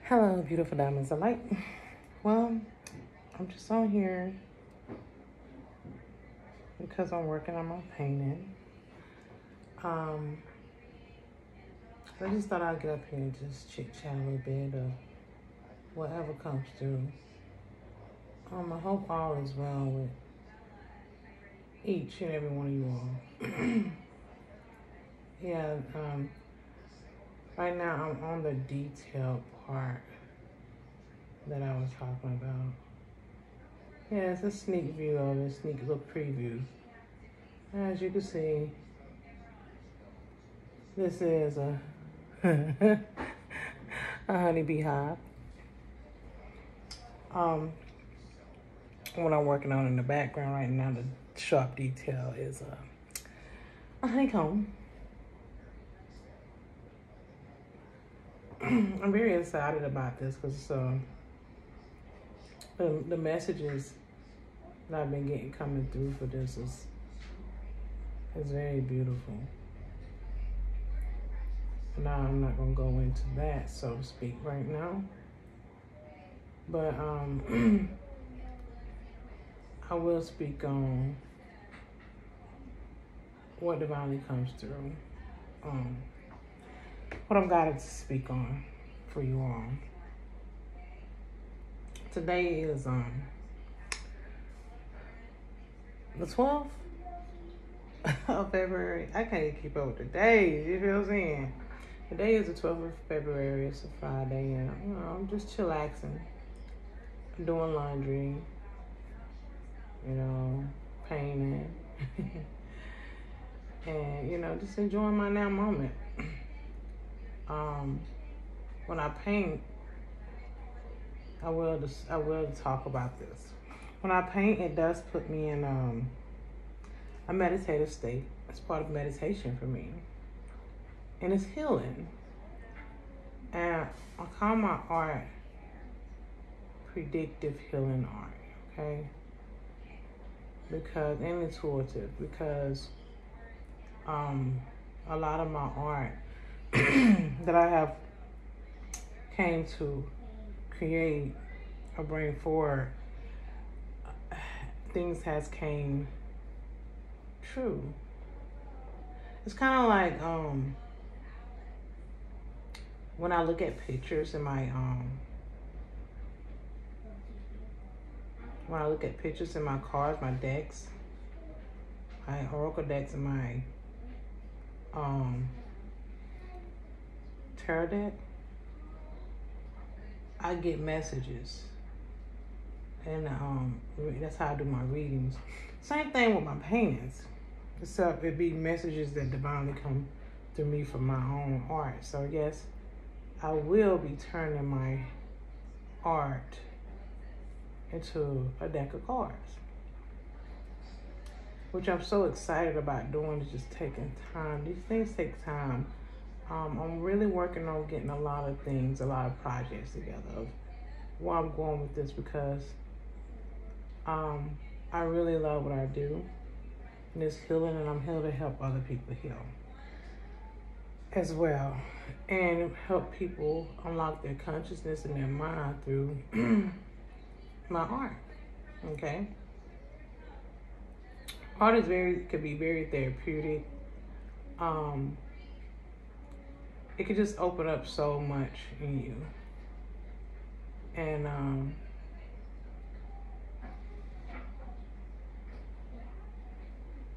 Hello, beautiful diamonds of light. Well, I'm just on here because I'm working on my painting. I just thought I'd get up here and just chit chat a little bit of whatever comes through. I hope all is well with each and every one of you all. Yeah, right now I'm on the detail part that I was talking about. Yeah, it's a sneak view of it, sneak little preview. As you can see, this is a a honeybee hive. What I'm working on in the background right now, the sharp detail is a honeycomb. I'm very excited about this because the messages that I've been getting coming through for this is very beautiful. Now I'm not gonna go into that, so to speak, right now. But I will speak on what divinely comes through. What I'm guided to speak on for you all. Today is the 12th of February. I can't keep up with the days, you feel what I'm saying? Today is the 12th of February, it's a Friday, and I'm just chillaxing, doing laundry, painting, and just enjoying my now moment. When I paint, I will talk about this. When I paint, it does put me in a meditative state. It's part of meditation for me. And it's healing. And I call my art predictive healing art, okay? And intuitive, because a lot of my art that I have came to create or bring forward, things has came true. It's kind of like when I look at pictures in my cards, my decks, my oracle decks, and my tarot deck, I get messages, and that's how I do my readings. Same thing with my paintings, except it be messages that divinely come through me from my own art. So yes, I will be turning my art into a deck of cards, which I'm so excited about doing. Is just taking time. These things take time. I'm really working on getting a lot of projects together of where I'm going with this, because I really love what I do, and it's healing, and I'm here to help other people heal as well, and help people unlock their consciousness and their mind through my art. Okay, art could be very therapeutic. It could just open up so much in you, and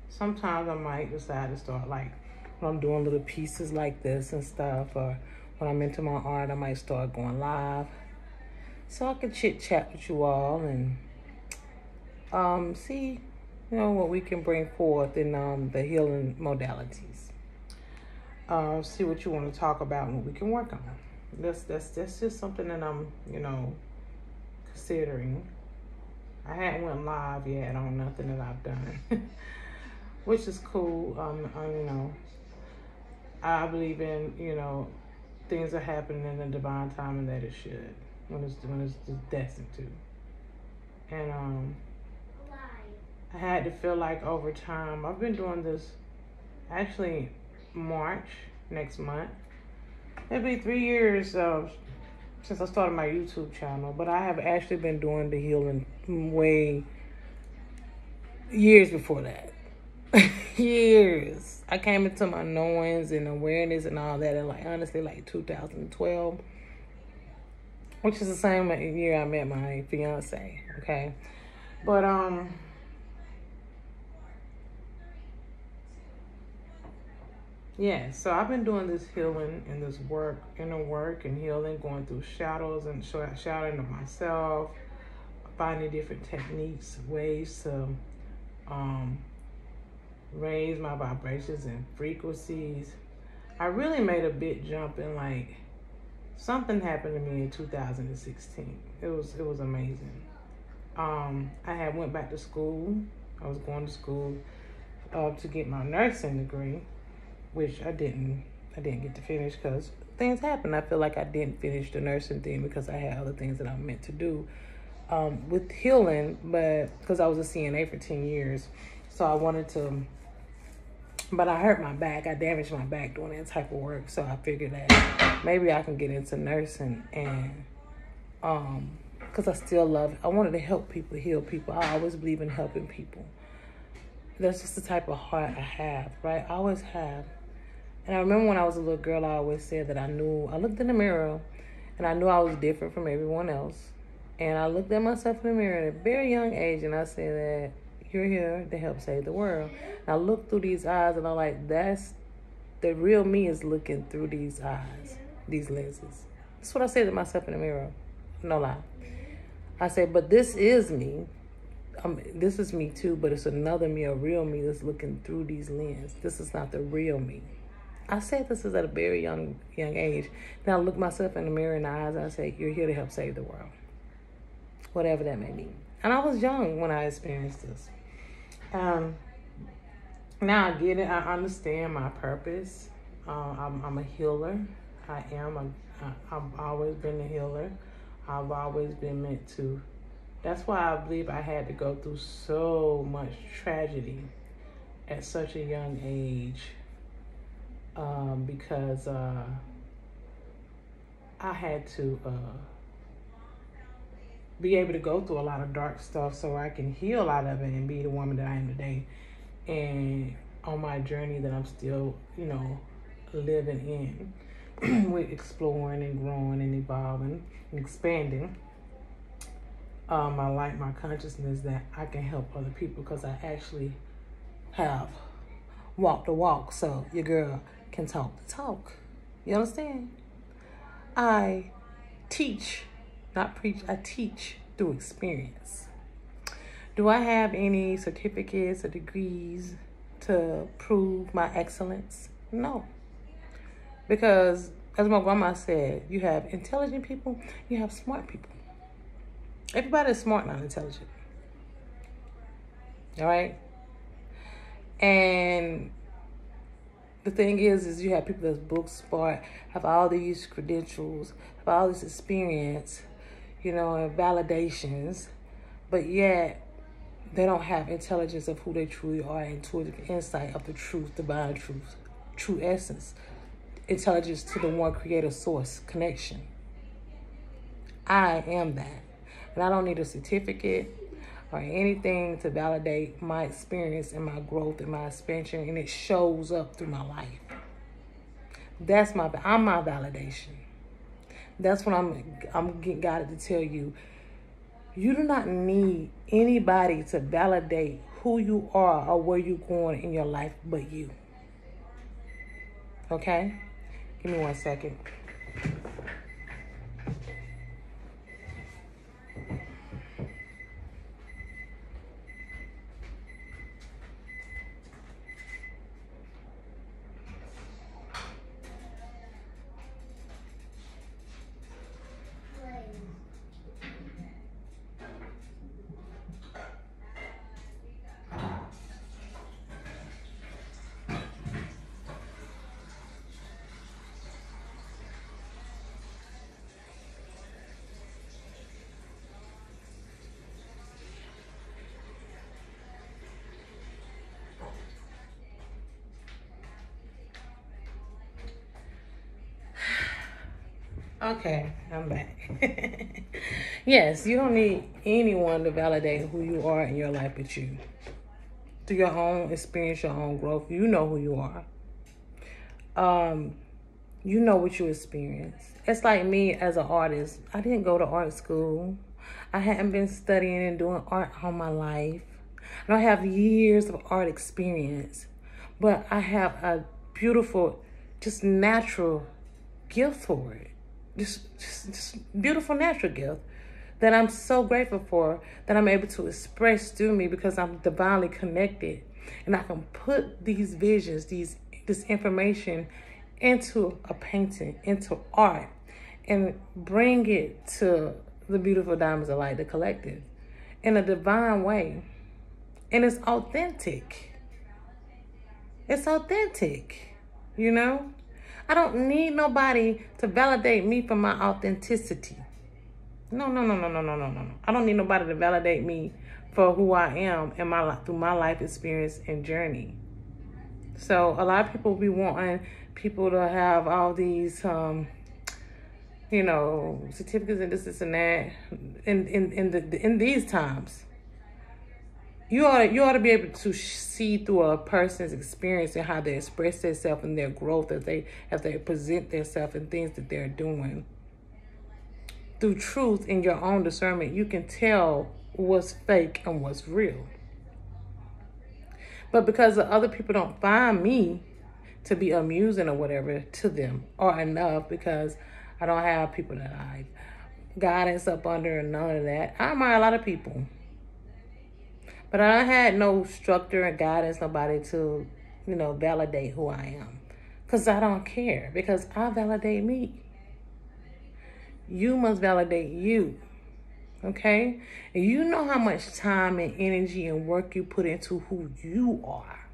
sometimes I might decide to start, like when I'm doing little pieces like this and stuff, or when I'm into my art, I might start going live so I can chit chat with you all and see what we can bring forth in the healing modalities. See what you want to talk about and what we can work on. That's just something that I'm considering. I hadn't went live yet on nothing that I've done, which is cool. I believe in things are happening in the divine time, and that it should, when it's destined to. And I had to feel like over time, I've been doing this actually March next month. It'll be 3 years of since I started my YouTube channel, but I have actually been doing the healing way years before that. Years. I came into my knowings and awareness and all that in like honestly like 2012, which is the same year I met my fiance. Okay, but yeah, so I've been doing this healing and this work, inner work and healing, going through shadows and shadowing of myself, finding different techniques, ways to raise my vibrations and frequencies. I really made a big jump in like something happened to me in 2016. It was amazing. I had went back to school. I was going to school to get my nursing degree, which I didn't get to finish because things happened. I feel like I didn't finish the nursing thing because I had other things that I meant to do with healing, but because I was a CNA for 10 years, so I wanted to. But I hurt my back. I damaged my back doing that type of work, so I figured that maybe I can get into nursing and because I still love it. I wanted to help people, heal people. I always believe in helping people. That's just the type of heart I have, right? I always have. And I remember when I was a little girl, I always said that I looked in the mirror and I knew I was different from everyone else. And I looked at myself in the mirror at a very young age and I said that you're here to help save the world. And I looked through these eyes and I'm like, that's the real me is looking through these eyes, these lenses. That's what I said to myself in the mirror. No lie. I said, but this is me. This is me too, but it's another me, a real me that's looking through these lenses. This is not the real me. I said this is at a very young age. Now I look myself in the mirror in the eyes and I say, you're here to help save the world. Whatever that may mean. And I was young when I experienced this. Now I get it. I understand my purpose. I'm a healer. I've always been a healer. I've always been meant to. That's why I believe I had to go through so much tragedy at such a young age. Because I had to be able to go through a lot of dark stuff so I can heal out of it and be the woman that I am today. And on my journey that I'm still, living in, with exploring and growing and evolving and expanding my light, my consciousness, that I can help other people because I actually have walked the walk. So your girl can talk the talk. You understand? I teach, not preach, I teach through experience. Do I have any certificates or degrees to prove my excellence? No. Because, as my grandma said, you have intelligent people, you have smart people. Everybody is smart, not intelligent. All right? And the thing is you have people that's book smart, have all these credentials, have all this experience, and validations, but yet they don't have intelligence of who they truly are, intuitive insight of the truth, divine truth, true essence, intelligence to the one creator source connection. I am that. And I don't need a certificate or anything to validate my experience and my growth and my expansion, and it shows up through my life. I'm my validation. That's what I'm guided to tell you. You do not need anybody to validate who you are or where you're going in your life but you. Okay? Give me 1 second. Okay, I'm back. Yes, you don't need anyone to validate who you are in your life but you. Through your own experience, your own growth, you know who you are. You know what you experience. It's like me as an artist. I didn't go to art school. I hadn't been studying and doing art all my life. I don't have years of art experience, but I have a beautiful, just natural gift for it. Just beautiful natural gift that I'm so grateful for, that I'm able to express through me because I'm divinely connected. And I can put these visions, this information into a painting, into art, and bring it to the beautiful diamonds of light, the collective, in a divine way. And it's authentic. It's authentic, you know? I don't need nobody to validate me for my authenticity. No. I don't need nobody to validate me for who I am in my life, through my life experience and journey. So a lot of people be wanting people to have all these, certificates and this and that. In these times, you ought to be able to see through a person's experience and how they express themselves and their growth as they present themselves and things that they're doing. Through truth in your own discernment, you can tell what's fake and what's real. But because the other people don't find me to be amusing or whatever to them or enough, because I don't have people that I guidance up under and none of that. I admire a lot of people. But I had no structure and guidance, nobody to, validate who I am. Because I don't care. Because I validate me. You must validate you. Okay? And you know how much time and energy and work you put into who you are.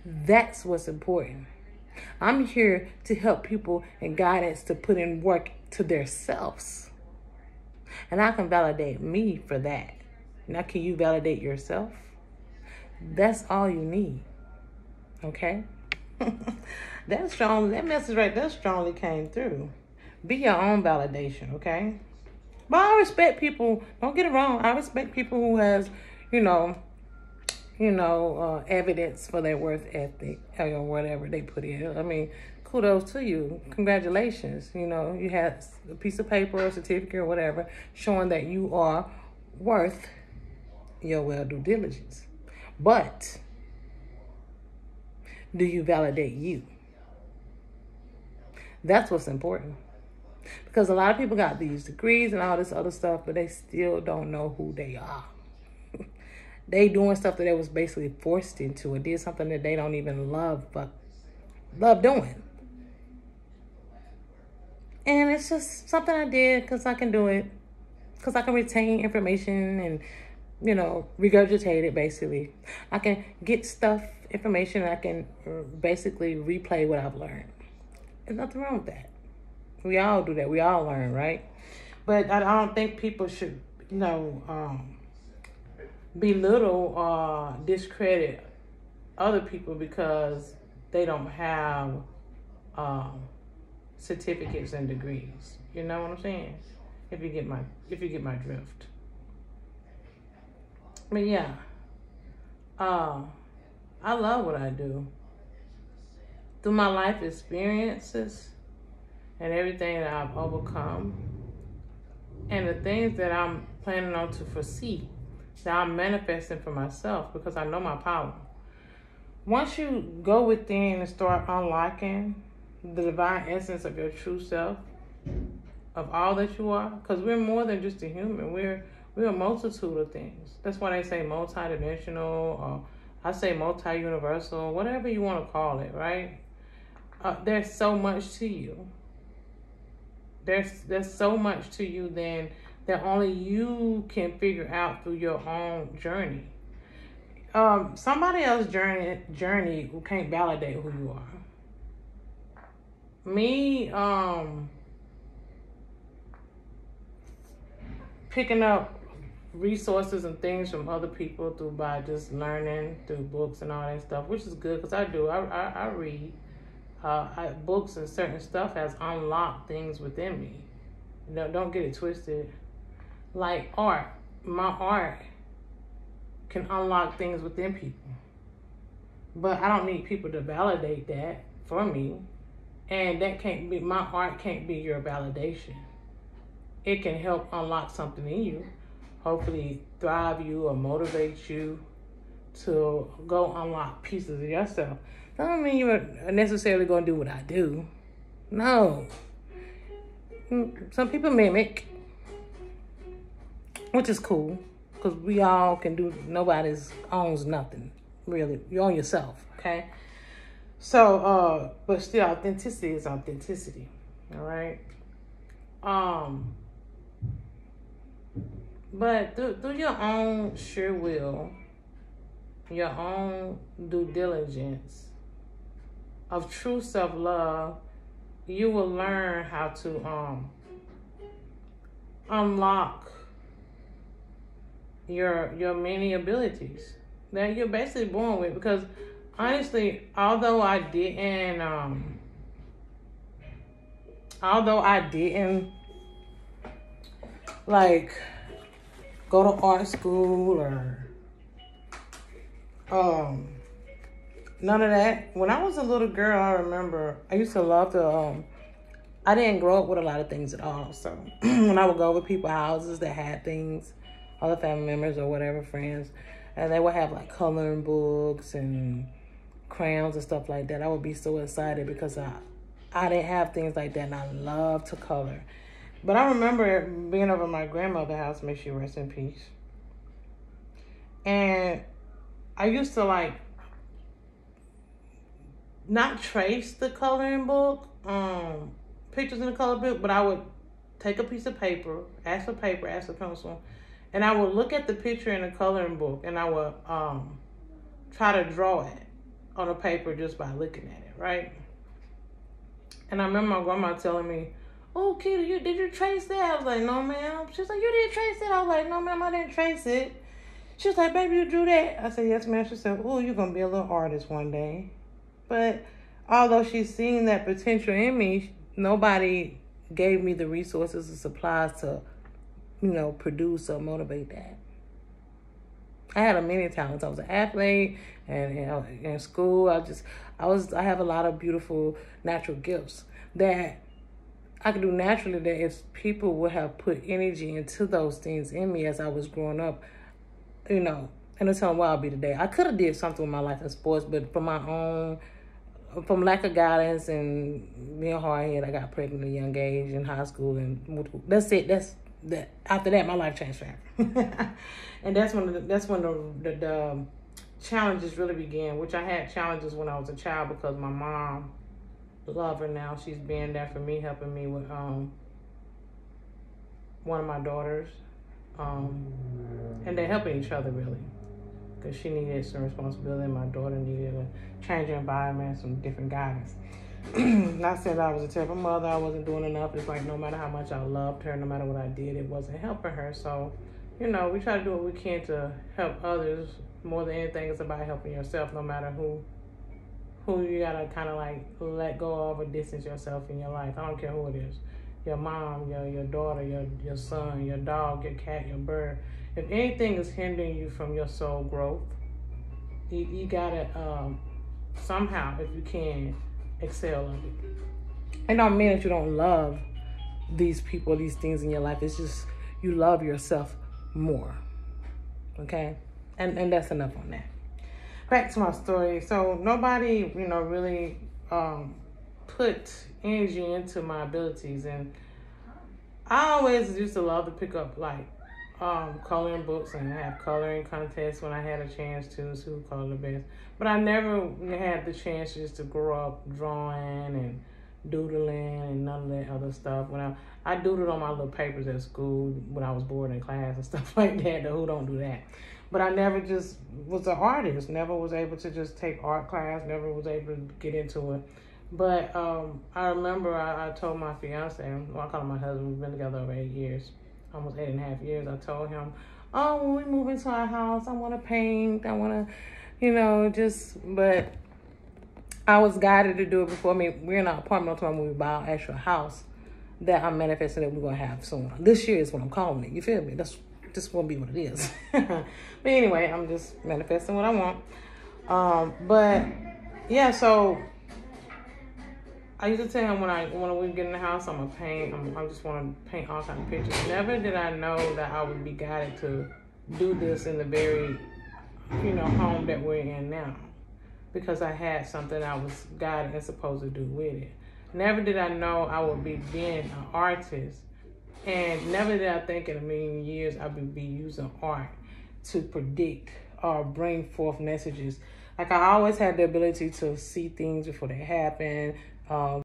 That's what's important. I'm here to help people and guidance to put in work to themselves. And I can validate me for that. Now, can you validate yourself? That's all you need. Okay? That's strong. That message right there strongly came through. Be your own validation, okay? But I respect people. Don't get it wrong. I respect people who has, evidence for their worth ethic or whatever they put in. I mean, kudos to you. Congratulations. You have a piece of paper or certificate or whatever showing that you are worth your due diligence. But do you validate you? That's what's important. Because a lot of people got these degrees and all this other stuff, but they still don't know who they are. They doing stuff that they was basically forced into and did something that they don't even love doing. And it's just something I did because I can do it. Because I can retain information and regurgitate it, basically. I can get information, and I can basically replay what I've learned. There's nothing wrong with that. We all do that. We all learn, right? But I don't think people should, belittle or discredit other people because they don't have certificates and degrees. You know what I'm saying? If you get my drift. But yeah, I love what I do. Through my life experiences and everything that I've overcome and the things that I'm planning on to foresee, that I'm manifesting for myself because I know my power. Once you go within and start unlocking the divine essence of your true self, of all that you are, because we're more than just a human. We're a multitude of things. That's why they say multidimensional, or I say multi-universal, whatever you want to call it, right? There's so much to you. There's so much to you then that only you can figure out through your own journey. Somebody else's journey who can't validate who you are. Me, picking up resources and things from other people by just learning through books and all that stuff, which is good because I do. I read. books and certain stuff has unlocked things within me. Don't get it twisted. Like art, my art can unlock things within people. But I don't need people to validate that for me. And that can't be, my art can't be your validation. It can help unlock something in you. Hopefully thrive you or motivate you to go unlock pieces of yourself. That don't mean you're necessarily going to do what I do. No. Some people mimic, which is cool, because we all can do, nobody's owns nothing, really. You own yourself, okay? So, but still, authenticity is authenticity, all right? But through your own sure will, your own due diligence of true self-love, you will learn how to unlock your many abilities that you're basically born with. Because honestly, although I didn't like go to art school or none of that. When I was a little girl, I remember I used to love to I didn't grow up with a lot of things at all. So when I would go over people's houses that had things, other family members or whatever, friends, and they would have like coloring books and crayons and stuff like that, I would be so excited because I didn't have things like that, and I love to color. But I remember being over at my grandmother's house, may she rest in peace. And I used to like not trace the coloring book, pictures in the color book, but I would take a piece of paper, ask for pencil, and I would look at the picture in the coloring book, and I would try to draw it on the paper just by looking at it, right? And I remember my grandma telling me, "Oh, Kitty, did you trace that?" I was like, "No, ma'am." She was like, "You didn't trace it?" I was like, "No, ma'am, I didn't trace it." She was like, "Baby, you drew that?" I said, "Yes, ma'am." She said, "Oh, you're going to be a little artist one day." But although she's seen that potential in me, nobody gave me the resources and supplies to, produce or motivate that. I had many talents. I was an athlete, and in school, I have a lot of beautiful natural gifts that I could do naturally, that if people would have put energy into those things in me as I was growing up, and that's how I'll be today. I could have did something with my life in sports, but from lack of guidance and being hard-headed, I got pregnant at a young age in high school, and that's it. After that, my life changed forever. And that's when the challenges really began, which I had challenges when I was a child because my mom, love her now, she's been there for me, helping me with one of my daughters. And they're helping each other really, because she needed some responsibility and my daughter needed a change of environment, some different guidance. Not saying I was a terrible mother, I wasn't doing enough. It's like no matter how much I loved her, no matter what I did, it wasn't helping her. So, we try to do what we can to help others. More than anything, it's about helping yourself, no matter who you gotta kind of like let go of or distance yourself in your life. I don't care who it is. Your mom, your daughter, your son, your dog, your cat, your bird. If anything is hindering you from your soul growth, you gotta somehow, if you can, excel of it. I don't mean that you don't love these people, these things in your life. It's just you love yourself more. Okay? And that's enough on that. Back to my story. So nobody, really put energy into my abilities, and I always used to love to pick up like coloring books and have coloring contests when I had a chance to see who colored the best. But I never had the chance just to grow up drawing and doodling and none of that other stuff. When I doodled on my little papers at school when I was bored in class and stuff like that. Who don't do that? But I never just was an artist. Never was able to just take art class. Never was able to get into it. But I remember I told my fiance, well, I call him my husband, we've been together over 8 years, almost 8.5 years. I told him, when we move into our house, I want to paint. I want to, but I was guided to do it before. I mean, we're in an apartment when we buy our actual house that I'm manifesting that we're going to have soon. This year is what I'm calling it. You feel me? That's just going to be what it is. But anyway, I'm just manifesting what I want. But yeah, so I used to tell him when we get in the house, I'm gonna paint. I just want to paint all kinds of pictures. Never did I know that I would be guided to do this in the very, home that we're in now, because I had something I was guided and supposed to do with it. Never did I know I would be being an artist, and never did I think in a million years I would be using art to predict or bring forth messages. Like, I always had the ability to see things before they happen.